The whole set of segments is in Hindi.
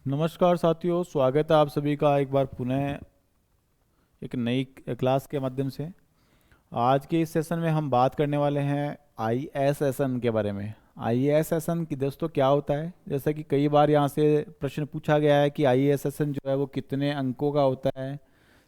नमस्कार साथियों, स्वागत है आप सभी का एक बार पुनः एक नई क्लास के माध्यम से। आज के इस सेशन में हम बात करने वाले हैं आईएसएसएन के बारे में। आईएसएसएन की दोस्तों क्या होता है, जैसा कि कई बार यहाँ से प्रश्न पूछा गया है कि आईएसएसएन जो है वो कितने अंकों का होता है।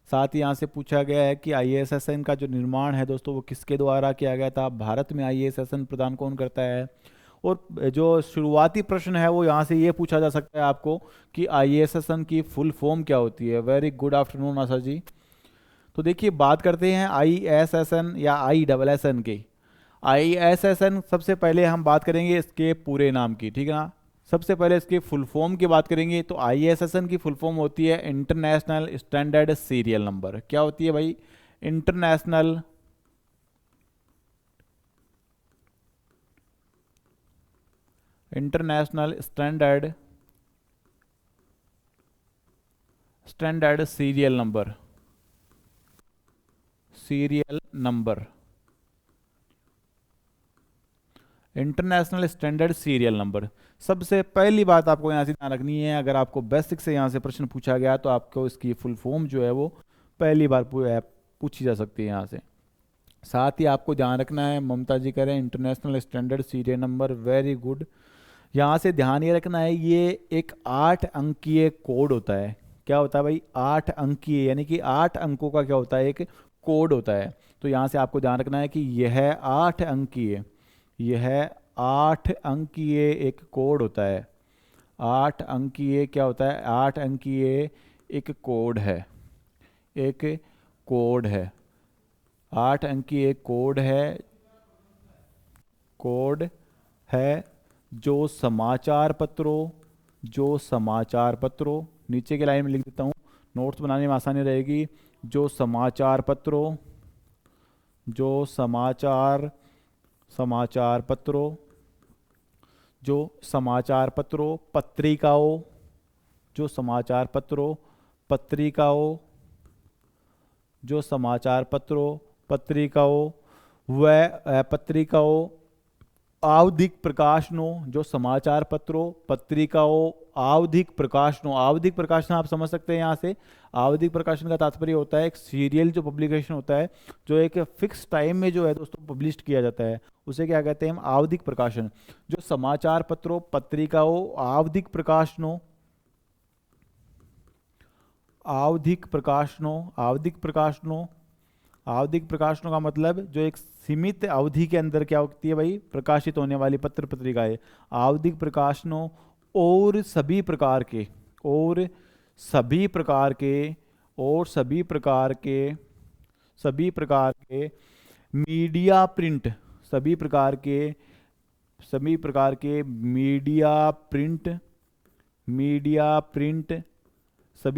साथ ही यहाँ से पूछा गया है कि आईएसएसएन का जो निर्माण है दोस्तों वो किसके द्वारा किया गया था, भारत में आईएसएसएन प्रदान कौन करता है। और जो शुरुआती प्रश्न है वो यहाँ से ये पूछा जा सकता है आपको कि आईएसएसएन की फुल फॉर्म क्या होती है। Very good afternoon Asha ji. तो देखिए बात करते हैं आईएसएसएन या आईएसएसएन की। आईएसएसएन सबसे पहले हम बात करेंगे इसके पूरे नाम की, ठीक है ना। सबसे पहले इसके फुल फॉर्म की बात करेंगे तो आईएसएसएन की फुल फॉर्म होती है इंटरनेशनल स्टैंडर्ड सीरियल नंबर। क्या होती है भाई? International international standard serial number. International standard serial number. सबसे पहली बात आपको यहाँ से ध्यान रखनी है, अगर आपको बेसिक से यहाँ से प्रश्न पूछा गया तो आपको इसकी फुल फॉर्म जो है वो पहली बार पूछी जा सकती है यहाँ से। साथ ही आपको ध्यान रखना है, ममता जी करें international standard serial number, very good. यहाँ से ध्यान ये रखना है, ये एक 8 अंकीय कोड होता है। क्या होता है भाई? 8 अंकीय, यानी कि 8 अंकों का क्या होता है, एक कोड होता है। तो यहाँ से आपको ध्यान रखना है कि यह 8 अंकीय एक कोड होता है। 8 अंकीय क्या होता है? 8 अंकीय एक कोड है, एक कोड है। 8 अंकीय एक कोड है जो समाचार पत्रों, नीचे के लाइन में लिख देता हूँ, नोट्स बनाने में आसानी रहेगी। जो समाचार पत्रों, जो समाचार पत्रों, पत्रिकाओं, जो समाचार पत्रों व पत्रिकाओं आवधिक प्रकाशनों, जो समाचार पत्रों पत्रिकाओं आवधिक प्रकाशनों। आवधिक प्रकाशन आप समझ सकते हैं यहाँ से। आवधिक प्रकाशन का तात्पर्य होता है एक सीरियल जो पब्लिकेशन होता है, जो एक फिक्स टाइम में जो है दोस्तों पब्लिश किया जाता है, उसे क्या कहते हैं हम? आवधिक प्रकाशन। जो समाचार पत्रों पत्रिकाओं आवधिक प्रकाशनों का मतलब जो एक सीमित अवधि के अंदर क्या होती है भाई, प्रकाशित होने वाली पत्र पत्रिकाएं। आवधिक प्रकाशनों और सभी प्रकार के मीडिया प्रिंट, सभी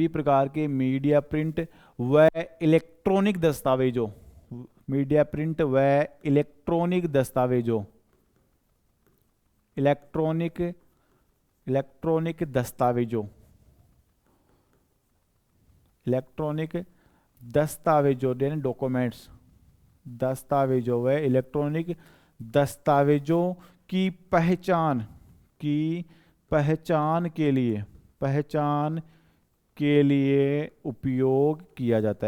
प्रकार के मीडिया प्रिंट व इलेक्ट्रॉनिक दस्तावेजों, इलेक्ट्रॉनिक दस्तावेजों यानी डॉक्यूमेंट्स, दस्तावेजों व इलेक्ट्रॉनिक दस्तावेजों की पहचान के लिए उपयोग किया जाता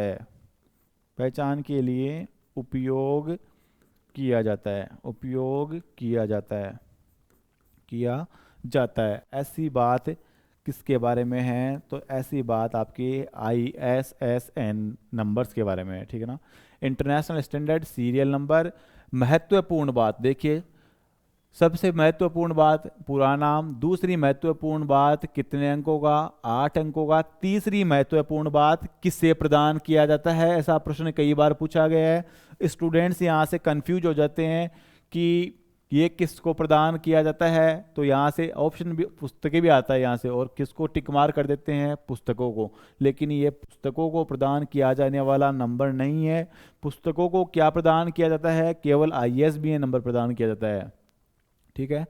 है। ऐसी बात किसके बारे में है? तो ऐसी बात आपके आईएसएसएन नंबर्स के बारे में है, ठीक है ना। International standard serial number. महत्वपूर्ण बात देखिए, सबसे महत्वपूर्ण बात पूरा नाम। दूसरी महत्वपूर्ण बात कितने अंकों का? 8 अंकों का। तीसरी महत्वपूर्ण बात किससे प्रदान किया जाता है? ऐसा प्रश्न कई बार पूछा गया है। स्टूडेंट्स यहाँ से कंफ्यूज हो जाते हैं कि ये किसको प्रदान किया जाता है, तो यहाँ से ऑप्शन भी पुस्तकें भी आता है यहाँ से, और किसको टिक मार कर देते हैं? पुस्तकों को। लेकिन ये पुस्तकों को प्रदान किया जाने वाला नंबर नहीं है। पुस्तकों को क्या प्रदान किया जाता है? केवल आईएसबीएन नंबर प्रदान किया जाता है, ठीक है।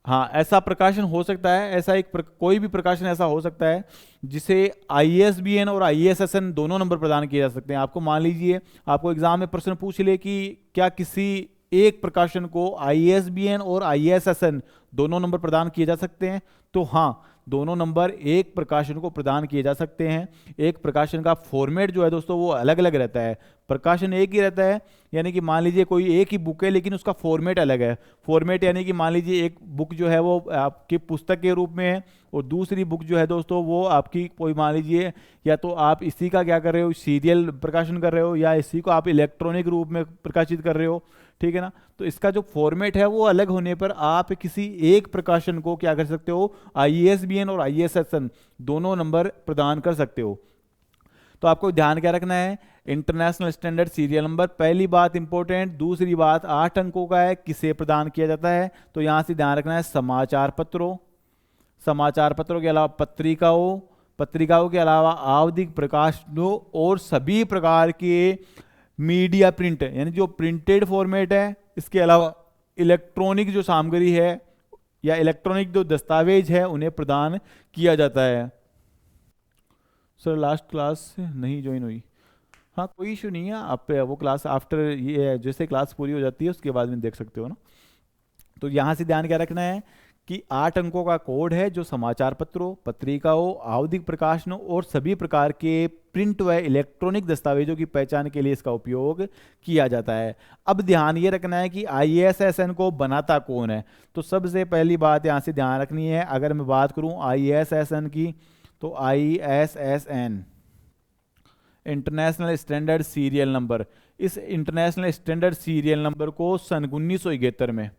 हाँ, ऐसा प्रकाशन हो सकता है, कोई भी प्रकाशन ऐसा हो सकता है जिसे आईएसबीएन और आईएसएसएन दोनों नंबर प्रदान किए जा सकते हैं। आपको मान लीजिए आपको एग्जाम में प्रश्न पूछ ले कि क्या किसी एक प्रकाशन को आईएसबीएन और आईएसएसएन दोनों नंबर प्रदान किए जा सकते हैं, तो हाँ, दोनों नंबर एक प्रकाशन को प्रदान किए जा सकते हैं। एक प्रकाशन का फॉर्मेट जो है दोस्तों वो अलग अलग रहता है, प्रकाशन एक ही रहता है, यानी कि मान लीजिए कोई एक ही बुक है लेकिन उसका फॉर्मेट अलग है। फॉर्मेट यानी कि मान लीजिए एक बुक जो है वो आपकी पुस्तक के रूप में है और दूसरी बुक जो है दोस्तों वो आपकी कोई मान लीजिए या तो आप इसी का क्या कर रहे हो, सीरियल प्रकाशन कर रहे हो, या इसी को आप इलेक्ट्रॉनिक रूप में प्रकाशित कर रहे हो, ठीक है ना। तो इसका जो फॉर्मेट है वो अलग होने पर आप किसी एक प्रकाशन को क्या कर सकते हो, ISBN और ISSN दोनों नंबर प्रदान कर सकते हो। तो आपको ध्यान क्या रखना है, इंटरनेशनल स्टैंडर्ड सीरियल नंबर, पहली बात इंपॉर्टेंट। दूसरी बात 8 अंकों का है, किसे प्रदान किया जाता है, तो यहां से ध्यान रखना है समाचार पत्रों, समाचार पत्रों के अलावा पत्रिकाओं, पत्रिकाओं के अलावा आवधिक प्रकाशनों और सभी प्रकार के मीडिया प्रिंट यानी जो प्रिंटेड फॉर्मेट है, इसके अलावा इलेक्ट्रॉनिक जो सामग्री है या इलेक्ट्रॉनिक जो दस्तावेज है उन्हें प्रदान किया जाता है। सर लास्ट क्लास नहीं ज्वाइन हुई, हाँ कोई इशू नहीं है, आप वो क्लास आफ्टर ये जैसे क्लास पूरी हो जाती है उसके बाद में देख सकते हो ना। तो यहाँ से ध्यान क्या रखना है कि 8 अंकों का कोड है जो समाचार पत्रों, पत्रिकाओं, आवधिक प्रकाशनों और सभी प्रकार के प्रिंट व इलेक्ट्रॉनिक दस्तावेजों की पहचान के लिए इसका उपयोग किया जाता है। अब ध्यान ये रखना है कि ISSN को बनाता कौन है। तो सबसे पहली बात यहाँ से ध्यान रखनी है, अगर मैं बात करूँ ISSN की, तो ISSN international standard serial number, इस इंटरनेशनल स्टैंडर्ड सीरियल नंबर को सन 1971 में,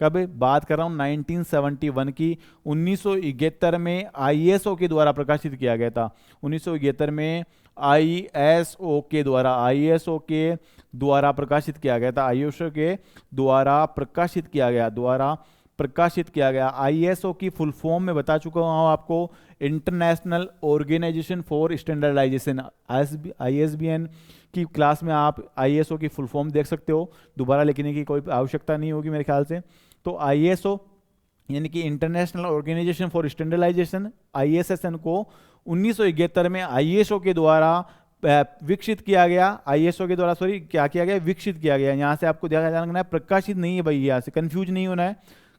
कब बात कर रहा हूँ 1971 की, 1971 में ISO के द्वारा प्रकाशित किया गया था। 1971 में ISO के द्वारा प्रकाशित किया गया था, ISO के द्वारा प्रकाशित किया गया। ISO की फुल फॉर्म में बता चुका हूँ आपको, international organization for standardization, ISBN की क्लास में आप ISO की फुल फॉर्म देख सकते हो, दोबारा लिखने की कोई आवश्यकता नहीं होगी मेरे ख्याल से। तो ISO यानी कि international organization for standardization, ISSN को 1971 में ISO के द्वारा विकसित किया गया, ISO के द्वारा क्या किया गया, विकसित किया गया। यहाँ से आपको ध्यान रखना है, प्रकाशित नहीं है भाई, यहाँ से कंफ्यूज नहीं होना है।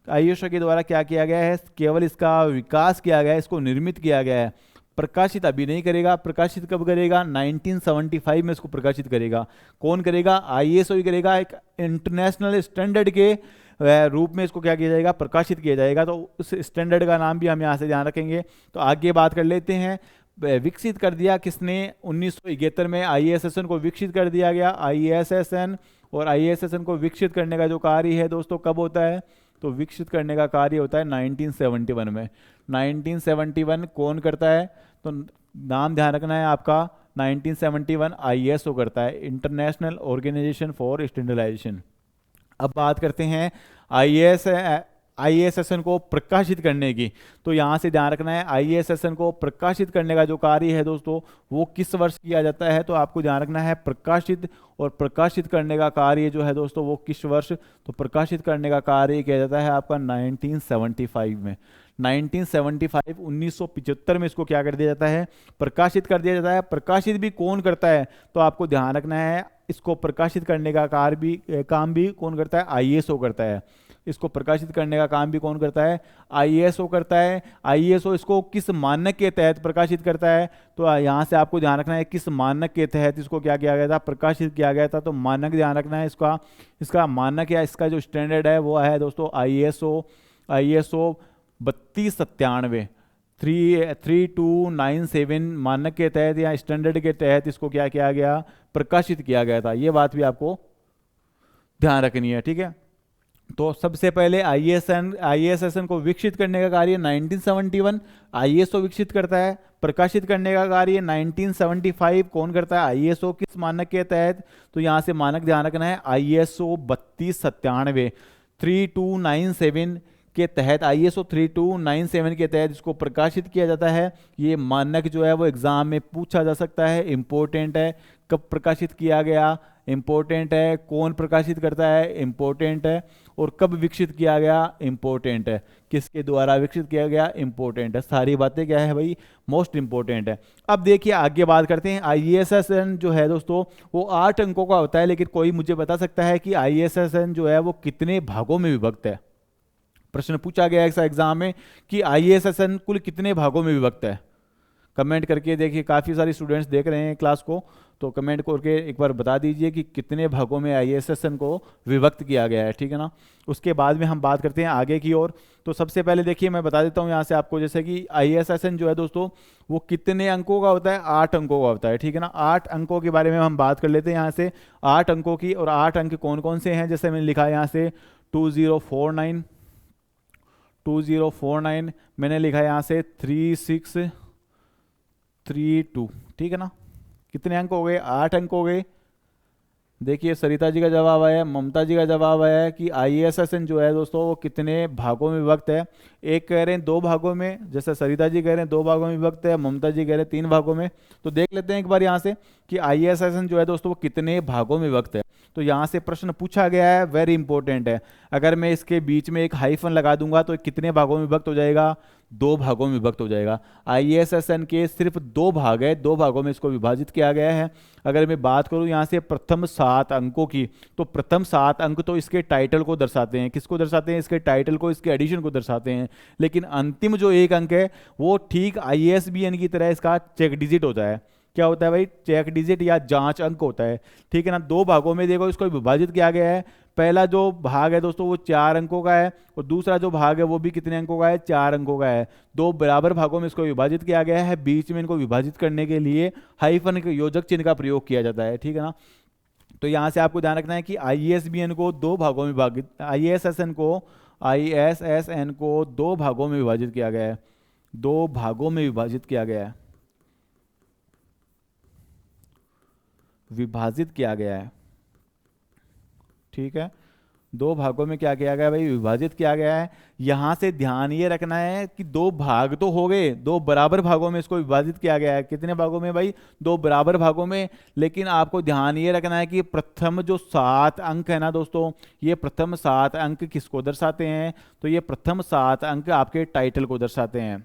ISO के द्वारा क्या किया गया है, केवल इसका विकास किया गया है, इसको निर्मित किया गया है, प्रकाशित अभी नहीं करेगा। प्रकाशित कब करेगा, 1975 में इसको प्रकाशित करेगा। कौन करेगा, ISO ही करेगा। एक इंटरनेशनल स्टैंडर्ड के रूप में इसको क्या किया जाएगा, प्रकाशित किया जाएगा। तो उस स्टैंडर्ड का नाम भी हम यहाँ से ध्यान रखेंगे। तो आगे बात कर लेते हैं, विकसित कर दिया किसने, 1971 में ISSN को विकसित कर दिया गया। ISSN और ISSN को विकसित करने का जो कार्य है दोस्तों कब होता है, तो विकसित करने का कार्य होता है 1971 में। 1971 कौन करता है, तो नाम ध्यान रखना है आपका, 1971 ISO करता है, इंटरनेशनल ऑर्गेनाइजेशन फॉर स्टैंडर्डाइजेशन। अब बात करते हैं ISSN को प्रकाशित करने की। तो यहाँ से ध्यान रखना है, ISSN को प्रकाशित करने का जो कार्य है दोस्तों वो किस वर्ष किया जाता है, तो आपको ध्यान रखना है प्रकाशित और प्रकाशित करने का कार्य जो है दोस्तों वो किस वर्ष, तो प्रकाशित करने का कार्य किया जाता है आपका 1975 में। 1975 1975 में इसको क्या कर दिया जाता है, प्रकाशित कर दिया जाता है। प्रकाशित भी कौन करता है, तो आपको ध्यान रखना है, इसको प्रकाशित करने का काम भी कौन करता है, ISO करता है। इसको प्रकाशित करने का काम भी कौन करता है, ISO करता है। ISO इसको किस मानक के तहत प्रकाशित करता है, तो यहाँ से आपको ध्यान रखना है किस मानक के तहत इसको क्या किया गया था, प्रकाशित किया गया था। तो मानक ध्यान रखना है, इसका मानक या इसका जो स्टैंडर्ड है वो है दोस्तों ISO 3297 3297 मानक के तहत या स्टैंडर्ड के तहत इसको क्या किया गया, प्रकाशित किया गया था। ये बात भी आपको ध्यान रखनी है, ठीक है। तो सबसे पहले ISSN को विकसित करने का कार्य 1971 ISO विकसित करता है। प्रकाशित करने का कार्य 1975 कौन करता है, ISO किस मानक के तहत, तो यहाँ से मानक ध्यान रखना है ISO 3297 3297 के तहत, ISO 3297 के तहत इसको प्रकाशित किया जाता है। ये मानक जो है वो एग्जाम में पूछा जा सकता है, इंपॉर्टेंट है। कब प्रकाशित किया गया, इंपॉर्टेंट है। कौन प्रकाशित करता है, इंपॉर्टेंट है। और कब विकसित किया गया, इंपॉर्टेंट है। किसके द्वारा विकसित किया गया, इंपॉर्टेंट है। सारी बातें क्या है भाई, मोस्ट इंपॉर्टेंट है। अब देखिए आगे बात करते हैं। ISSN जो है दोस्तों वो 8 अंकों का होता है, लेकिन कोई मुझे बता सकता है कि ISSN जो है वो कितने भागों में विभक्त है, प्रश्न पूछा गया है एग्जाम में कि IASSN कुल कितने भागों में विभक्त है। कमेंट करके देखिए, काफ़ी सारे स्टूडेंट्स देख रहे हैं क्लास को, तो कमेंट करके एक बार बता दीजिए कि कितने भागों में IASSN को विभक्त किया गया है, ठीक है ना। उसके बाद में हम बात करते हैं आगे की ओर। तो सबसे पहले देखिए मैं बता देता हूँ यहाँ से आपको, जैसे कि IASSN जो है दोस्तों वो कितने अंकों का होता है, 8 अंकों का होता है, ठीक है ना। 8 अंकों के बारे में हम बात कर लेते हैं यहाँ से, 8 अंकों की। और 8 अंक कौन कौन से हैं, जैसे मैंने लिखा है यहाँ से 2049, 2049 मैंने लिखा है यहाँ से 3632, ठीक है ना। कितने अंक हो गए, 8 अंक हो गए। देखिए सरिता जी का जवाब आया है, ममता जी का जवाब आया है कि IASSN जो है दोस्तों वो कितने भागों में विभक्त है। एक कह रहे हैं 2 भागों में, जैसे सरिता जी कह रहे हैं 2 भागों में विभक्त है, ममता जी कह रहे हैं 3 भागों में। तो देख लेते हैं एक बार यहाँ से कि IASSN जो है दोस्तों वो कितने भागों में विभक्त है। तो यहाँ से प्रश्न पूछा गया है, वेरी इंपॉर्टेंट है। अगर मैं इसके बीच में एक हाइफन लगा दूंगा तो कितने भागों में विभक्त हो जाएगा, 2 भागों में विभक्त हो जाएगा। IASSN के सिर्फ 2 भाग है, 2 भागों में इसको विभाजित किया गया है। अगर मैं बात करूं यहाँ से प्रथम 7 अंकों की, तो प्रथम 7 अंक तो इसके टाइटल को दर्शाते हैं। किसको दर्शाते हैं, इसके टाइटल को, इसके एडिशन को दर्शाते हैं। लेकिन अंतिम जो 1 अंक है वो ठीक ISBN की तरह इसका चेक डिजिट होता है। क्या होता है भाई, चेक डिजिट या जांच अंक होता है, ठीक है ना। 2 भागों में देखो इसको विभाजित किया गया है। पहला जो भाग है दोस्तों वो 4 अंकों का है, और दूसरा जो भाग है वो भी कितने अंकों का है, 4 अंकों का है। 2 बराबर भागों में इसको विभाजित किया गया है। बीच में इनको विभाजित करने के लिए हाइफन के योजक चिन्ह का प्रयोग किया जाता है, ठीक है ना। तो यहाँ से आपको ध्यान रखना है कि ISBN को 2 भागों में विभाजित, IASSN को 2 भागों में विभाजित किया गया है, 2 भागों में विभाजित किया गया है, विभाजित किया गया है, ठीक है। 2 भागों में क्या किया गया भाई, विभाजित किया गया है। यहां से ध्यान ये रखना है कि 2 भाग तो हो गए, 2 बराबर भागों में इसको विभाजित किया गया है। कितने भागों में भाई, 2 बराबर भागों में। लेकिन आपको ध्यान ये रखना है कि प्रथम जो 7 अंक है ना दोस्तों, ये प्रथम 7 अंक किसको दर्शाते हैं, तो ये प्रथम 7 अंक आपके टाइटल को दर्शाते हैं,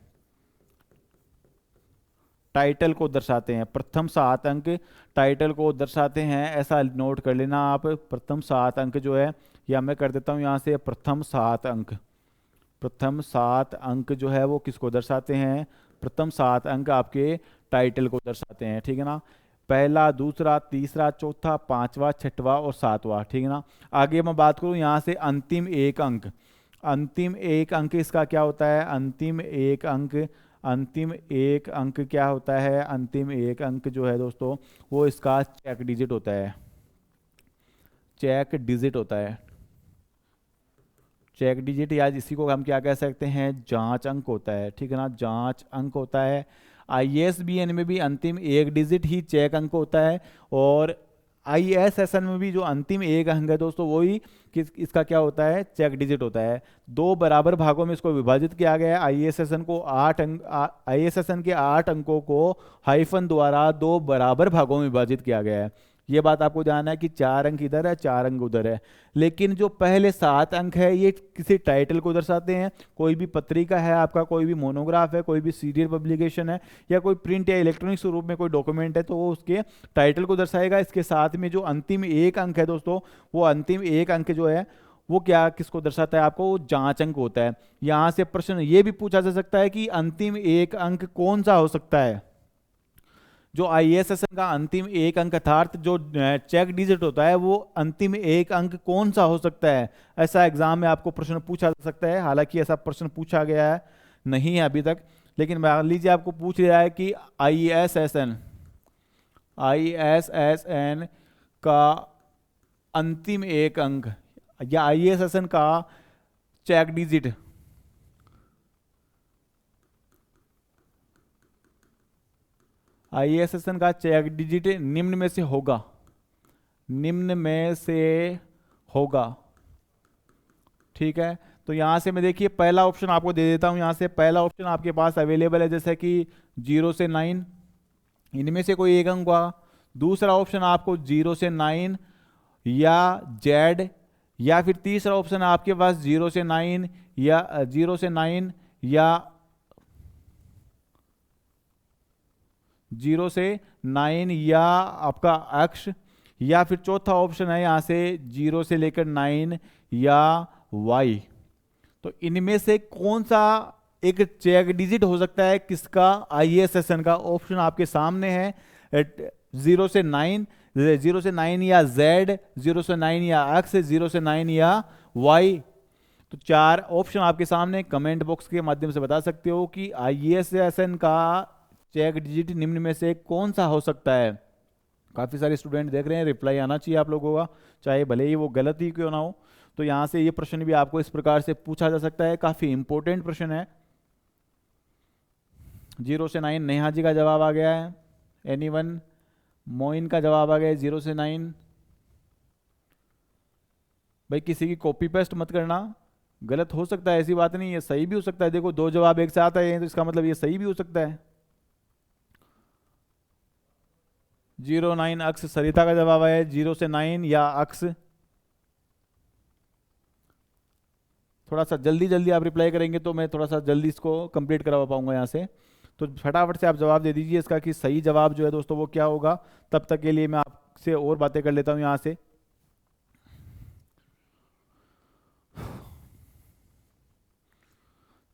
टाइटल को दर्शाते हैं। प्रथम 7 अंक टाइटल को दर्शाते हैं, ऐसा नोट कर लेना आप। प्रथम 7 अंक जो है, या मैं कर देता हूं यहां से प्रथम 7 अंक, प्रथम 7 अंक जो है वो किसको दर्शाते हैं, प्रथम 7 अंक आपके टाइटल को दर्शाते हैं, ठीक है ना। पहला, दूसरा, तीसरा, चौथा, 5वां, 6वां और 7वां, ठीक है ना। आगे मैं बात करूं यहां से अंतिम 1 अंक, अंतिम 1 अंक इसका क्या होता है, अंतिम 1 अंक, अंतिम 1 अंक क्या होता है, अंतिम 1 अंक जो है दोस्तों वो इसका चेक डिजिट होता है, चेक डिजिट होता है, चेक डिजिट, या इसी को हम क्या कह सकते हैं, जांच अंक होता है, ठीक है ना, जांच अंक होता है। ISBN में भी अंतिम 1 डिजिट ही चेक अंक होता है, और IASSN में भी जो अंतिम 1 अंक है दोस्तों वही इसका क्या होता है, चेक डिजिट होता है। 2 बराबर भागों में इसको विभाजित किया गया है। IASSN को 8 अंक, IASSN के 8 अंकों को हाइफन द्वारा 2 बराबर भागों में विभाजित किया गया है। ये बात आपको जानना है कि 4 अंक इधर है, 4 अंक उधर है। लेकिन जो पहले 7 अंक है ये किसी टाइटल को दर्शाते हैं। कोई भी पत्रिका है आपका, कोई भी मोनोग्राफ है, कोई भी सीरियल पब्लिकेशन है, या कोई प्रिंट या इलेक्ट्रॉनिक स्वरूप में कोई डॉक्यूमेंट है, तो वो उसके टाइटल को दर्शाएगा। इसके साथ में जो अंतिम 1 अंक है दोस्तों, वो अंतिम 1 अंक जो है वो क्या किसको दर्शाता है आपको, वो जांच अंक होता है। यहां से प्रश्न ये भी पूछा जा सकता है कि अंतिम 1 अंक कौन सा हो सकता है। जो IASSN का अंतिम 1 अंक अर्थात जो चेक डिजिट होता है वो अंतिम 1 अंक कौन सा हो सकता है, ऐसा एग्जाम में आपको प्रश्न पूछा जा सकता है। हालांकि ऐसा प्रश्न पूछा गया है नहीं है अभी तक, लेकिन मान लीजिए आपको पूछ रहा है कि IASSN का अंतिम 1 अंक या IASSN का चेक डिजिट, IASSN का चेक डिजिट निम्न में से होगा, निम्न में से होगा, ठीक है। तो यहां से मैं देखिए पहला ऑप्शन आपको दे देता हूं। यहां से पहला ऑप्शन आपके पास अवेलेबल है, जैसे कि 0 से 9, इनमें से कोई 1 अंक होगा। दूसरा ऑप्शन आपको 0 से 9 या Z, या फिर तीसरा ऑप्शन आपके पास 0 से 9 या 0 से 9 या 0 से 9 या आपका X, या फिर चौथा ऑप्शन है यहां से 0 से लेकर 9 या Y। तो इनमें से कौन सा एक चेक डिजिट हो सकता है किसका, ISSN का। ऑप्शन आपके सामने है, 0 से 9, 0 से 9 या Z, 0 से 9 या X, 0 से 9 या Y। तो 4 ऑप्शन आपके सामने, कमेंट बॉक्स के माध्यम से बता सकते हो कि ISSN का चेक डिजिट निम्न में से कौन सा हो सकता है। काफ़ी सारे स्टूडेंट देख रहे हैं, रिप्लाई आना चाहिए आप लोगों का, चाहे भले ही वो गलत ही क्यों ना हो। तो यहाँ से ये प्रश्न भी आपको इस प्रकार से पूछा जा सकता है, काफ़ी इंपॉर्टेंट प्रश्न है। 0 से 9 नेहा जी का जवाब आ गया है। एनीवन? मोइन का जवाब आ गया है 0 से 9। भाई किसी की कॉपी पेस्ट मत करना, गलत हो सकता है, ऐसी बात नहीं है, सही भी हो सकता है। देखो 2 जवाब एक साथ आए हैं तो इसका मतलब ये सही भी हो सकता है। 0 9 अक्स सरिता का जवाब है, 0 से 9 या अक्स। थोड़ा सा जल्दी जल्दी आप रिप्लाई करेंगे तो मैं थोड़ा सा जल्दी इसको कंप्लीट करवा पाऊंगा यहाँ से। तो फटाफट से आप जवाब दे दीजिए इसका कि सही जवाब जो है दोस्तों वो क्या होगा। तब तक के लिए मैं आपसे और बातें कर लेता हूँ यहाँ से।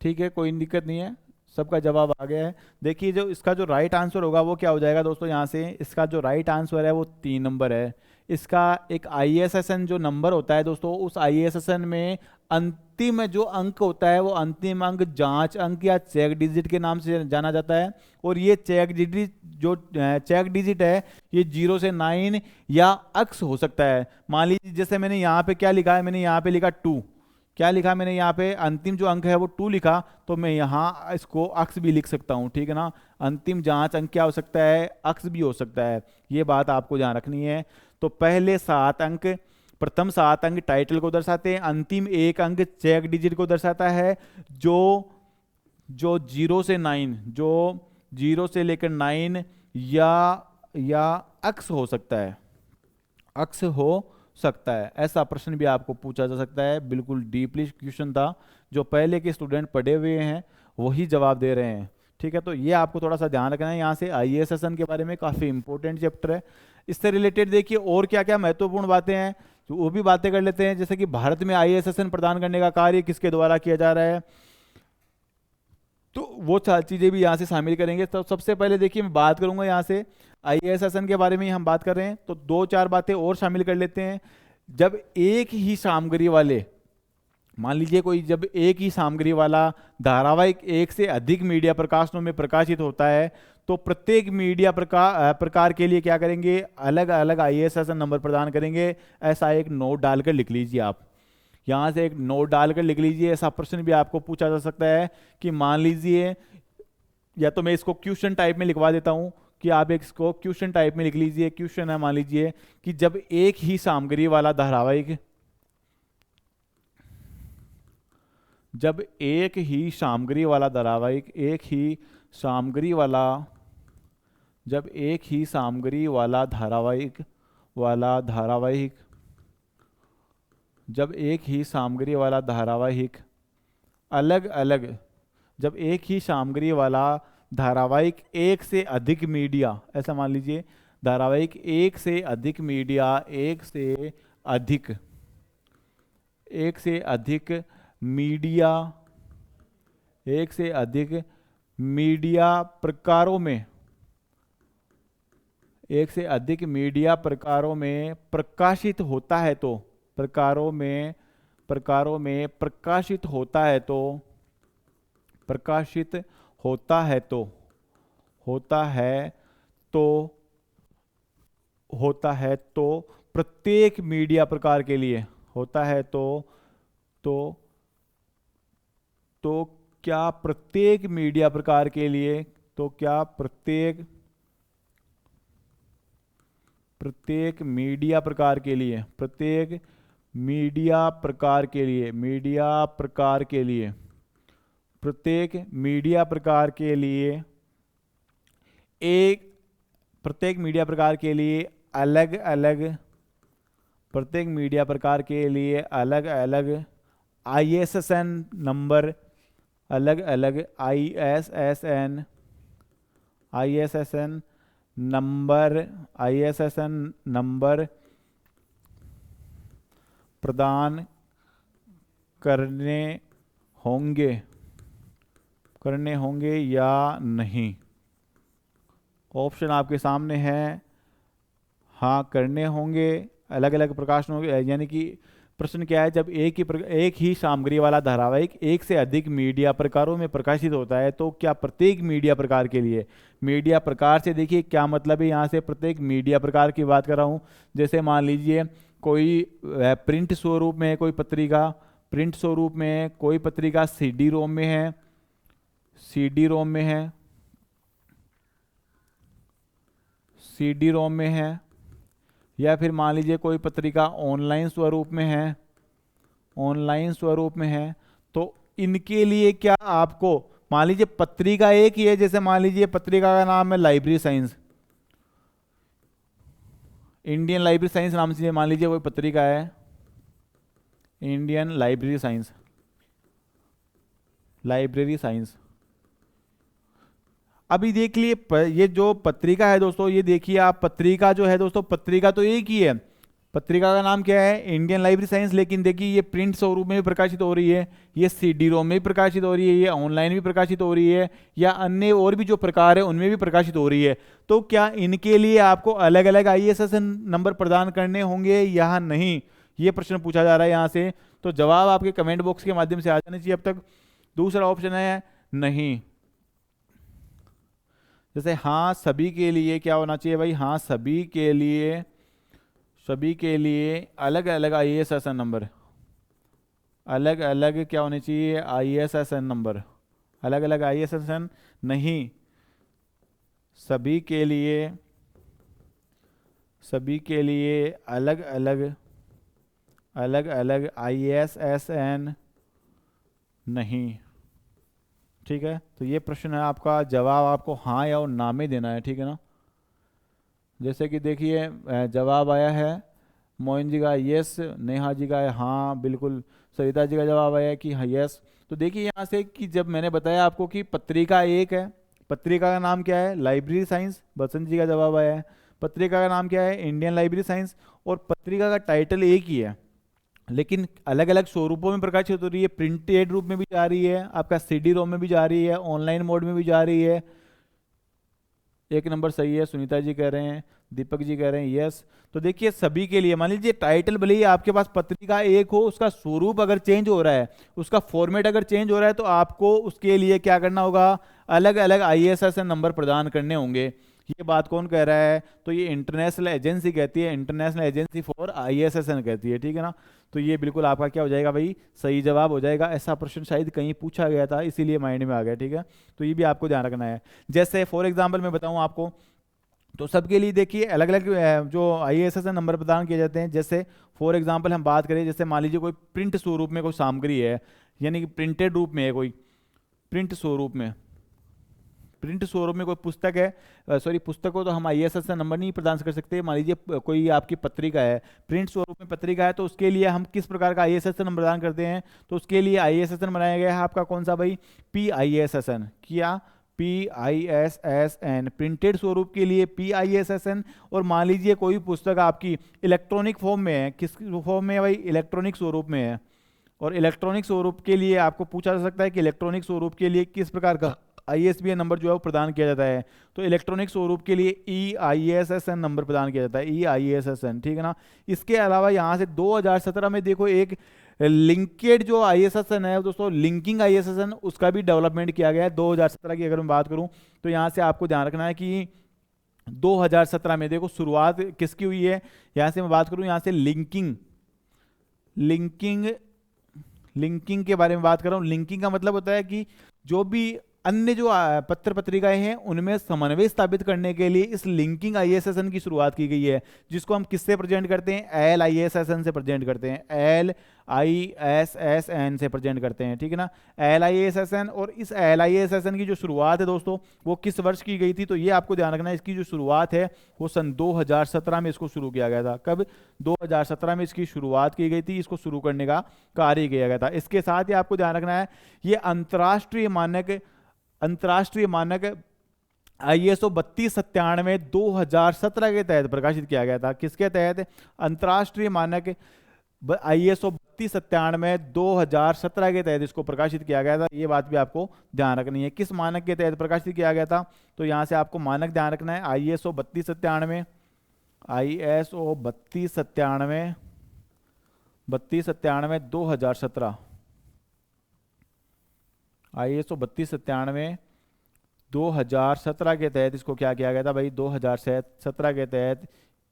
ठीक है, कोई दिक्कत नहीं है, सबका जवाब आ गया है। देखिए जो इसका जो राइट आंसर होगा वो क्या हो जाएगा दोस्तों, यहाँ से इसका जो राइट आंसर है वो 3 नंबर है। इसका एक ISSN जो नंबर होता है दोस्तों, उस ISSN में अंतिम जो अंक होता है वो अंतिम अंक जांच अंक या चेक डिजिट के नाम से जाना जाता है। और ये चेक डिजिट जो चेक डिजिट है ये 0 से 9 या अक्स हो सकता है। मान लीजिए जैसे मैंने यहाँ पे क्या लिखा है, मैंने यहाँ पे लिखा 2, क्या लिखा मैंने यहाँ पे, अंतिम जो अंक है वो 2 लिखा, तो मैं यहाँ इसको अक्स भी लिख सकता हूँ, ठीक है ना। अंतिम जांच अंक क्या हो सकता है, अक्स भी हो सकता है, ये बात आपको ध्यान रखनी है। तो पहले 7 अंक, प्रथम 7 अंक टाइटल को दर्शाते हैं, अंतिम 1 अंक चेक डिजिट को दर्शाता है। जो जो 0 से 9, जो 0 से लेकर 9 या अक्स हो सकता है, अक्स हो सकता है। ऐसा प्रश्न भी आपको पूछा जा सकता है, बिल्कुल डीपली क्वेश्चन था, जो पहले के स्टूडेंट पढ़े हुए हैं वही जवाब दे रहे हैं, ठीक है। तो ये आपको थोड़ा सा ध्यान रखना है। यहाँ से ISSN के बारे में काफ़ी इंपॉर्टेंट चैप्टर है। इससे रिलेटेड देखिए और क्या क्या महत्वपूर्ण बातें हैं, तो वो भी बातें कर लेते हैं। जैसे कि भारत में ISSN प्रदान करने का कार्य किसके द्वारा किया जा रहा है, तो वो चीज़ें भी यहाँ से शामिल करेंगे। तो सबसे पहले देखिए मैं बात करूंगा यहाँ से ISSN के बारे में ही हम बात कर रहे हैं, तो 2-4 बातें और शामिल कर लेते हैं। जब एक ही सामग्री वाले, मान लीजिए कोई जब एक ही सामग्री वाला धारावाहिक एक से अधिक मीडिया प्रकाशनों में प्रकाशित होता है, तो प्रत्येक मीडिया प्रकार के लिए क्या करेंगे, अलग अलग ISSN नंबर प्रदान करेंगे। ऐसा एक नोट डालकर लिख लीजिए, आप यहाँ से एक नोट डालकर लिख लीजिए। ऐसा प्रश्न भी आपको पूछा जा सकता है कि मान लीजिए, या तो मैं इसको क्वेश्चन टाइप में लिखवा देता हूँ कि आप इसको क्वेश्चन टाइप में लिख लीजिए। क्वेश्चन है, मान लीजिए कि जब एक ही सामग्री वाला धारावाहिक, जब एक ही सामग्री वाला धारावाहिक, जब एक ही सामग्री वाला धारावाहिक जब एक ही सामग्री वाला धारावाहिक अलग अलग, जब एक ही सामग्री वाला धारावाहिक एक से अधिक मीडिया, ऐसा मान लीजिए धारावाहिक एक से अधिक मीडिया, एक से अधिक मीडिया प्रकारों में, एक से अधिक मीडिया प्रकारों में प्रकाशित होता है, तो प्रकारों में प्रकाशित होता है, तो प्रकाशित होता है तो प्रत्येक मीडिया प्रकार के लिए होता है, तो क्या प्रत्येक मीडिया प्रकार के लिए, तो क्या प्रत्येक मीडिया प्रकार के लिए, प्रत्येक मीडिया प्रकार के लिए, प्रत्येक मीडिया प्रकार के लिए एक, प्रत्येक मीडिया प्रकार के लिए अलग अलग, प्रत्येक मीडिया प्रकार के लिए अलग अलग ISSN नंबर, अलग अलग ISSN नंबर प्रदान करने होंगे, करने होंगे या नहीं। ऑप्शन आपके सामने है, हाँ करने होंगे, अलग अलग प्रकाशनों के, यानी कि प्रश्न क्या है, जब एक ही सामग्री वाला धारावाहिक एक से अधिक मीडिया प्रकारों में प्रकाशित होता है तो क्या प्रत्येक मीडिया प्रकार के लिए, मीडिया प्रकार से देखिए क्या मतलब है, यहाँ से प्रत्येक मीडिया प्रकार की बात कर रहा हूँ। जैसे मान लीजिए कोई प्रिंट स्वरूप में है, कोई पत्रिका प्रिंट स्वरूप में है, कोई पत्रिका सीडी रोम में है, सीडी रोम में है, सीडी रोम में है, या फिर मान लीजिए कोई पत्रिका ऑनलाइन स्वरूप में है, ऑनलाइन स्वरूप में है। तो इनके लिए क्या आपको, मान लीजिए पत्रिका एक ही है, जैसे मान लीजिए पत्रिका का नाम है library science, Indian library science नाम से मान लीजिए कोई पत्रिका है, Indian library science, library science. अभी देख लिए ये जो पत्रिका है दोस्तों, ये देखिए आप, पत्रिका जो है दोस्तों, पत्रिका तो एक ही है, पत्रिका का नाम क्या है, इंडियन लाइब्रेरी साइंस, लेकिन देखिए ये प्रिंट स्वरूप में भी प्रकाशित हो रही है, ये सीडी रोम में भी प्रकाशित हो रही है, ये ऑनलाइन भी प्रकाशित हो रही है, या अन्य और भी जो प्रकार है उनमें भी प्रकाशित हो रही है। तो क्या इनके लिए आपको अलग अलग ISSN नंबर प्रदान करने होंगे या नहीं, ये प्रश्न पूछा जा रहा है यहाँ से। तो जवाब आपके कमेंट बॉक्स के माध्यम से आ जाना चाहिए अब तक। दूसरा ऑप्शन है नहीं। जैसे हाँ सभी के लिए क्या होना चाहिए भाई, हाँ सभी के लिए अलग अलग ISSN नंबर, अलग अलग क्या होने चाहिए ISSN नंबर, अलग अलग ISSN नहीं, सभी के लिए अलग अलग ISSN नहीं। ठीक है, तो ये प्रश्न है आपका, जवाब आपको हाँ या ना में देना है, ठीक है ना। जैसे कि देखिए जवाब आया है, मोइन जी का यस, नेहा जी का है हाँ बिल्कुल, सरिता जी का जवाब आया है कि हाँ यस। तो देखिए यहाँ से कि जब मैंने बताया आपको कि पत्रिका एक है, पत्रिका का नाम क्या है लाइब्रेरी साइंस, बसंत जी का जवाब आया है, पत्रिका का नाम क्या है इंडियन लाइब्रेरी साइंस, और पत्रिका का टाइटल एक ही है लेकिन अलग अलग स्वरूपों में प्रकाशित हो रही है, प्रिंटेड रूप में भी जा रही है, आपका सीडी रोम में भी जा रही है, ऑनलाइन मोड में भी जा रही है। एक नंबर सही है, सुनीता जी कह रहे हैं, दीपक जी कह रहे हैं यस। तो देखिए सभी के लिए, मान लीजिए टाइटल भले ही आपके पास पत्रिका एक हो, उसका स्वरूप अगर चेंज हो रहा है, उसका फॉर्मेट अगर चेंज हो रहा है, तो आपको उसके लिए क्या करना होगा, अलग अलग ISSN नंबर प्रदान करने होंगे। ये बात कौन कह रहा है, तो ये इंटरनेशनल एजेंसी कहती है, इंटरनेशनल एजेंसी फॉर ISSN कहती है, ठीक है ना। तो ये बिल्कुल आपका क्या हो जाएगा भाई, सही जवाब हो जाएगा। ऐसा प्रश्न शायद कहीं पूछा गया था इसीलिए माइंड में आ गया, ठीक है। तो ये भी आपको ध्यान रखना है। जैसे फॉर एग्जाम्पल मैं बताऊं आपको, तो सबके लिए देखिए अलग अलग जो ISSN नंबर प्रदान किए जाते हैं। जैसे फॉर एग्जांपल हम बात करें, जैसे मान लीजिए कोई प्रिंट स्वरूप में कोई सामग्री है, यानी कि प्रिंटेड रूप में है, कोई प्रिंट स्वरूप में कोई पुस्तक है, सॉरी पुस्तक को तो हम ISSN नंबर नहीं प्रदान कर सकते। मान लीजिए कोई आपकी पत्रिका है, प्रिंट स्वरूप में पत्रिका है, तो उसके लिए हम किस प्रकार का ISSN नंबर प्रदान करते हैं, तो उसके लिए ISSN बनाया गया है आपका कौन सा भाई, PISSN। क्या PISSN, प्रिंटेड स्वरूप के लिए PISSN। और मान लीजिए कोई पुस्तक आपकी इलेक्ट्रॉनिक फॉर्म में है, किस फॉर्म में है भाई, इलेक्ट्रॉनिक स्वरूप में है, और इलेक्ट्रॉनिक स्वरूप के लिए आपको पूछा जा सकता है कि इलेक्ट्रॉनिक स्वरूप के लिए किस प्रकार का ISBN नंबर जो है वो प्रदान किया जाता है। तो इलेक्ट्रॉनिक स्वरूप के लिए EISSN नंबर प्रदान किया जाता है, EISSN, ठीक है ना। इसके अलावा यहाँ से 2017 में देखो एक लिंकेड जो ISSN है दोस्तों, लिंकिंग ISSN, उसका भी डेवलपमेंट किया गया है 2017 की। अगर मैं बात करूं तो यहाँ से आपको ध्यान रखना है कि 2017 में देखो शुरुआत किसकी हुई है। यहाँ से मैं बात करूं, यहाँ से लिंकिंग के बारे में बात कर रहा हूं। लिंकिंग का मतलब होता है कि जो भी अन्य जो पत्र पत्रिकाएं हैं उनमें समन्वय स्थापित करने के लिए इस लिंकिंग ISSN की शुरुआत की गई है, जिसको हम किससे प्रेजेंट करते हैं, LISSN से प्रेजेंट करते हैं, LISSN से प्रेजेंट करते हैं, ठीक है ना, LISSN। और इस LISSN की जो शुरुआत है दोस्तों वो किस वर्ष की गई थी, तो ये आपको ध्यान रखना है। इसकी जो शुरुआत है वो सन 2017 में इसको शुरू किया गया था। कब, 2017 में इसकी शुरुआत की गई थी, इसको शुरू करने का कार्य किया गया था। इसके साथ ही आपको ध्यान रखना है ये अंतरराष्ट्रीय मानक ISO 3297 2017 के तहत प्रकाशित किया गया था। किसके तहत, अंतरराष्ट्रीय मानक ISO 2017 के तहत इसको प्रकाशित किया गया था। ये बात भी आपको ध्यान रखनी है। किस मानक के तहत प्रकाशित किया गया था? तो यहाँ से आपको मानक ध्यान रखना है, ISO 3297, ISO 3297, 2017, ISO 3297 2017 के तहत इसको क्या किया गया था भाई? 2017 के तहत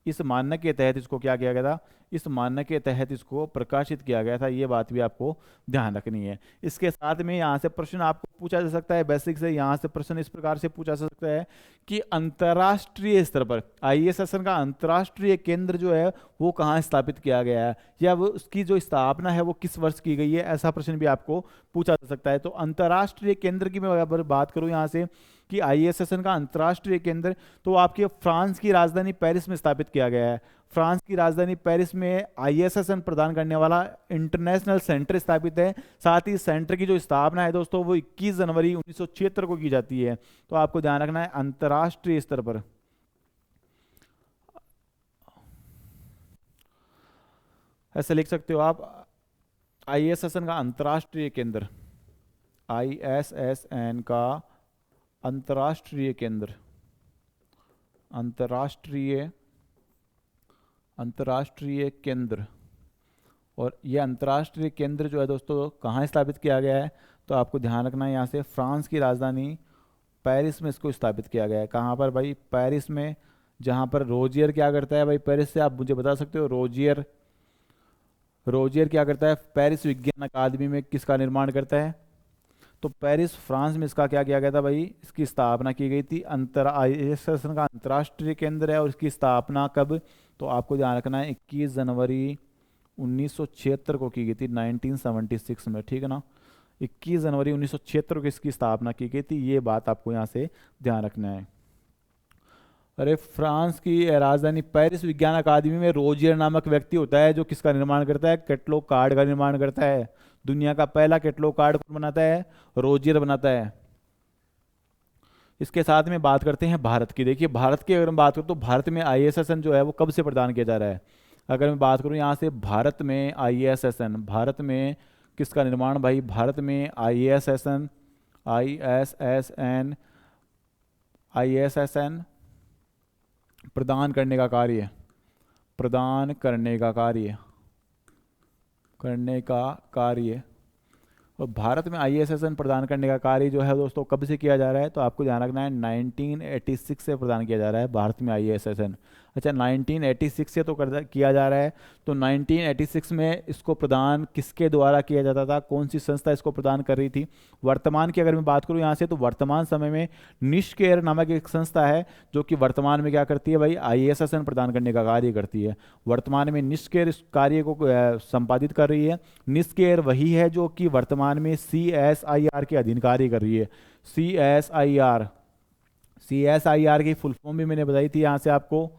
इस मानक के तहत इसको क्या किया गया था? इस मानक के तहत इसको प्रकाशित किया गया था। ये बात भी आपको ध्यान रखनी है। इसके साथ में यहाँ से प्रश्न आपको पूछा जा सकता है, बेसिक से यहाँ से प्रश्न इस प्रकार से पूछा जा सकता है कि अंतर्राष्ट्रीय स्तर पर ISSN का अंतर्राष्ट्रीय केंद्र जो है वो कहाँ स्थापित किया गया है, या वो उसकी जो स्थापना है वो किस वर्ष की गई है, ऐसा प्रश्न भी आपको पूछा जा सकता है। तो अंतर्राष्ट्रीय केंद्र की मैं अगर बात करूँ यहाँ से कि ISSN का अंतर्राष्ट्रीय केंद्र, तो आपके फ्रांस की राजधानी पेरिस में स्थापित किया गया है। फ्रांस की राजधानी पेरिस में ISSN प्रदान करने वाला इंटरनेशनल सेंटर स्थापित है। साथ ही सेंटर की जो स्थापना है दोस्तों वो 21 जनवरी 1976 को की जाती है। तो आपको ध्यान रखना है अंतर्राष्ट्रीय स्तर पर। ऐसे लिख सकते हो आप, ISSN का अंतर्राष्ट्रीय केंद्र, ISSN का अंतर्राष्ट्रीय केंद्र, अंतर्राष्ट्रीय केंद्र। और ये अंतर्राष्ट्रीय केंद्र जो है दोस्तों कहाँ स्थापित किया गया है? तो आपको ध्यान रखना है यहाँ से फ्रांस की राजधानी पेरिस में इसको स्थापित किया गया है। कहाँ पर भाई? पेरिस में, जहाँ पर रोजियर क्या करता है भाई? पेरिस से आप मुझे बता सकते हो? रोजियर क्या करता है? पेरिस विज्ञान अकादमी में किसका निर्माण करता है? तो पेरिस फ्रांस में इसका क्या किया गया था भाई? इसकी स्थापना की गई थी। ISSN का अंतर्राष्ट्रीय केंद्र है और इसकी स्थापना कब? तो आपको ध्यान रखना है 21 जनवरी 1976 को की गई थी, 1976 में, ठीक है ना। 21 जनवरी 1976 को इसकी स्थापना की गई थी। ये बात आपको यहाँ से ध्यान रखना है। अरे फ्रांस की राजधानी पेरिस विज्ञान अकादमी में रोजियर नामक व्यक्ति होता है जो किसका निर्माण करता है? कैटलॉग कार्ड का निर्माण करता है। दुनिया का पहला कैटलॉग कार्ड कौन बनाता है? रोजियर बनाता है। इसके साथ में बात करते हैं भारत की। देखिए भारत की अगर हम बात करें तो भारत में ISSN जो है वो कब से प्रदान किया जा रहा है? अगर मैं बात करूं यहाँ से भारत में ISSN, भारत में किसका निर्माण भाई? भारत में ISSN प्रदान करने का कार्य, और भारत में ISSN प्रदान करने का कार्य जो है दोस्तों कब से किया जा रहा है? तो आपको ध्यान रखना है 1986 से प्रदान किया जा रहा है भारत में ISSN। अच्छा 1986 से तो किया जा रहा है, तो 1986 में इसको प्रदान किसके द्वारा किया जाता था? कौन सी संस्था इसको प्रदान कर रही थी? वर्तमान की अगर मैं बात करूं यहाँ से, तो वर्तमान समय में निष्केयर नामक एक संस्था है जो कि वर्तमान में क्या करती है भाई? ISSN प्रदान करने का कार्य करती है। वर्तमान में निष्केयर इस कार्य को संपादित कर रही है। निष्केयर वही है जो कि वर्तमान में CSIR के अधीन कार्य कर रही है। CSIR की फुल फॉर्म भी मैंने बताई थी यहाँ से आपको।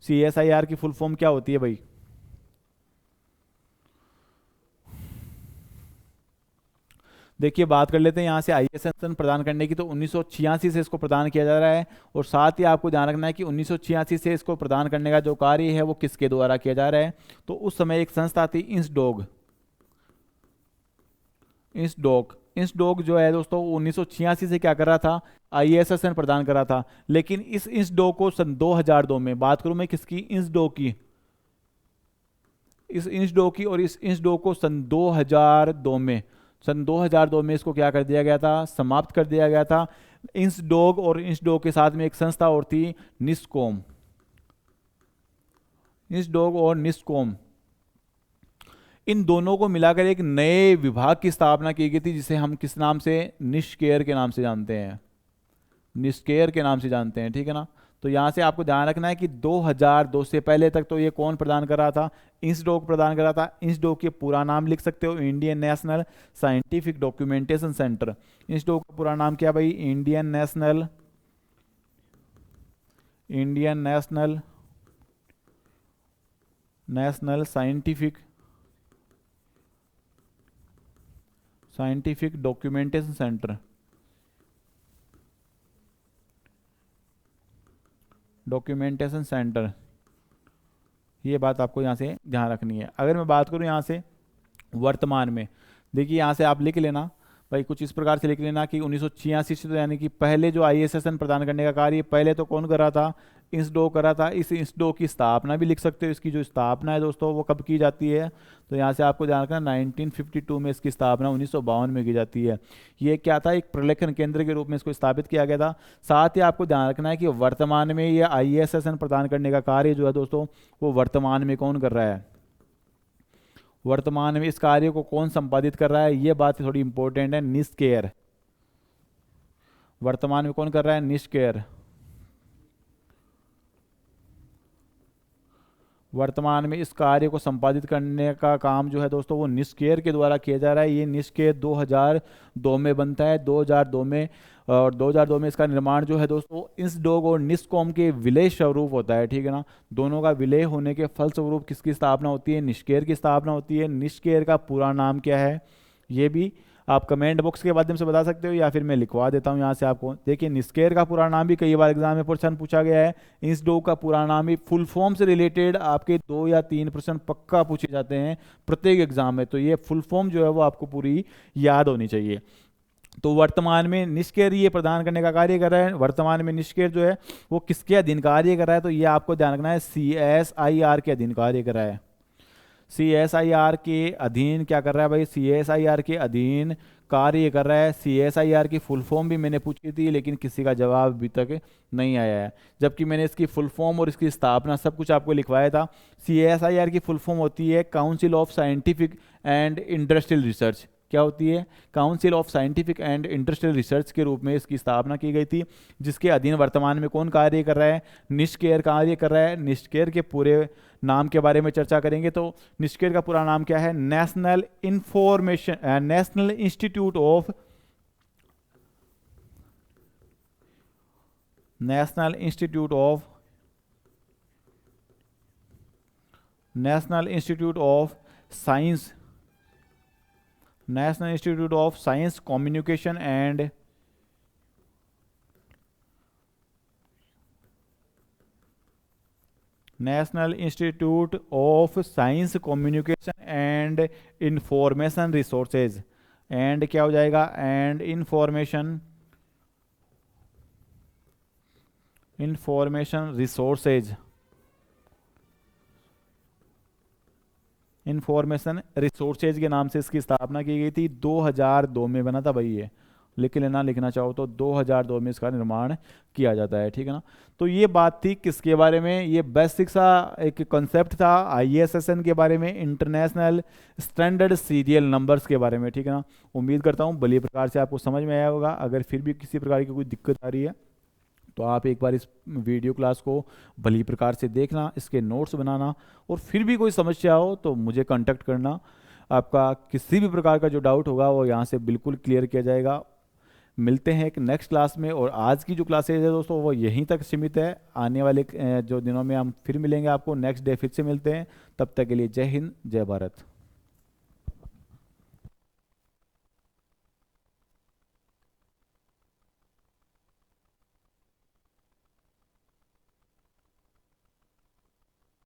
CSIR की फुल फॉर्म क्या होती है भाई? देखिए बात कर लेते हैं यहाँ से ISSN प्रदान करने की। तो 1986 से इसको प्रदान किया जा रहा है, और साथ ही आपको ध्यान रखना है कि 1986 से इसको प्रदान करने का जो कार्य है वो किसके द्वारा किया जा रहा है? तो उस समय एक संस्था थी इंसडॉग जो है दोस्तों 1986 से क्या कर रहा था? ISSN प्रदान कर रहा था। लेकिन इस इंसडॉग को सन 2002 में, बात करूं मैं किसकी? इंसडॉग की, इस इंसडॉग को सन 2002 में इसको क्या कर दिया गया था? समाप्त कर दिया गया था। इंसडॉग और इंसडॉग के साथ में एक संस्था और थी निस्कॉम, इन दोनों को मिलाकर एक नए विभाग की स्थापना की गई थी जिसे हम किस नाम से? निष्केयर के नाम से जानते हैं, ठीक है ना। तो यहां से आपको ध्यान रखना है कि 2002 से पहले तक तो ये कौन प्रदान कर रहा था? इंसडॉग प्रदान कर रहा था। इंसडॉग के पूरा नाम लिख सकते हो, Indian national scientific documentation centre. INSDOC का पूरा नाम क्या भाई? Indian national scientific documentation centre. ये बात आपको यहाँ से ध्यान रखनी है। अगर मैं बात करूँ यहाँ से वर्तमान में, देखिए यहाँ से आप लिख लेना भाई, कुछ इस प्रकार से लिख लेना कि 1986 से, तो यानी कि पहले जो ISSN प्रदान करने का कार्य पहले तो कौन कर रहा था, इंसडो कर रहा था। इस इंसडो की स्थापना भी लिख सकते हो, इसकी जो स्थापना है दोस्तों वो कब की जाती है, तो यहाँ से आपको ध्यान रखना 1952 में इसकी स्थापना 1952 में की जाती है। ये क्या था, एक प्रलेखन केंद्र के रूप में इसको स्थापित किया गया था। साथ ही आपको ध्यान रखना है कि वर्तमान में ये ISSN प्रदान करने का कार्य जो है दोस्तों वो वर्तमान में कौन कर रहा है, वर्तमान में इस कार्य को कौन संपादित कर रहा है, ये बात थोड़ी इंपॉर्टेंट है। निष्केयर, वर्तमान में कौन कर रहा है, निष्केयर। वर्तमान में इस कार्य को संपादित करने का काम जो है दोस्तों वो निष्केयर के द्वारा किया जा रहा है। ये निष्केयर 2002 में बनता है, 2002 में, और 2002 में इसका निर्माण जो है दोस्तों इंसडोक और निस्कॉम के विलय स्वरूप होता है, ठीक है ना। दोनों का विलय होने के फलस्वरूप किसकी स्थापना होती है, निष्केयर की स्थापना होती है। निष्केयर का पूरा नाम क्या है, ये भी आप कमेंट बॉक्स के माध्यम से बता सकते हो या फिर मैं लिखवा देता हूँ यहाँ से आपको। देखिए निष्केयर का पूरा नाम भी कई बार एग्जाम में प्रश्न पूछा गया है। इंसडोक का पूरा नाम भी फुल फॉर्म से रिलेटेड आपके 2 या 3 प्रश्न पक्का पूछे जाते हैं प्रत्येक एग्जाम में, तो ये फुल फॉर्म जो है वो आपको पूरी याद होनी चाहिए। तो वर्तमान में निष्केयर ये प्रदान करने का कार्य कर रहा है। वर्तमान में निष्केयर जो है वो किसके अधीन कार्य कर रहा है, तो ये आपको ध्यान रखना है CSIR के अधीन कार्य कर रहा है। CSIR के अधीन क्या कर रहा है भाई, CSIR के अधीन कार्य कर रहा है। CSIR की फुल फॉर्म भी मैंने पूछी थी लेकिन किसी का जवाब अभी तक नहीं आया है, जबकि मैंने इसकी फुल फॉर्म और इसकी स्थापना सब कुछ आपको लिखवाया था। CSIR की फुल फॉर्म होती है council of scientific and industrial research. क्या होती है, council of scientific and industrial research के रूप में इसकी स्थापना की गई थी, जिसके अधीन वर्तमान में कौन कार्य कर रहा है, निष्केयर कार्य कर रहा है। निष्केयर के पूरे नाम के बारे में चर्चा करेंगे, तो निष्केयर का पूरा नाम क्या है, national institute of national institute of science, national institute of science communication and national institute of science communication and information resources. And क्या हो जाएगा, and information resources, information resources के नाम से इसकी स्थापना की गई थी। 2002 में बना था भाई, ये लिख लेना, लिखना चाहो तो 2002 में इसका निर्माण किया जाता है, ठीक है ना। तो ये बात थी किसके बारे में, ये बेसिक सा एक कॉन्सेप्ट था ISSN के बारे में, इंटरनेशनल स्टैंडर्ड सीरियल नंबर्स के बारे में, ठीक है ना। उम्मीद करता हूँ भली प्रकार से आपको समझ में आया होगा। अगर फिर भी किसी प्रकार की कोई दिक्कत आ रही है तो आप एक बार इस वीडियो क्लास को भली प्रकार से देखना, इसके नोट्स बनाना, और फिर भी कोई समस्या हो तो मुझे कांटेक्ट करना। आपका किसी भी प्रकार का जो डाउट होगा वो यहाँ से बिल्कुल क्लियर किया जाएगा। मिलते हैं एक नेक्स्ट क्लास में, और आज की जो क्लासेज है दोस्तों वो यहीं तक सीमित है। आने वाले जो दिनों में हम फिर मिलेंगे, आपको नेक्स्ट डे फिर से मिलते हैं। तब तक के लिए जय हिंद, जय भारत।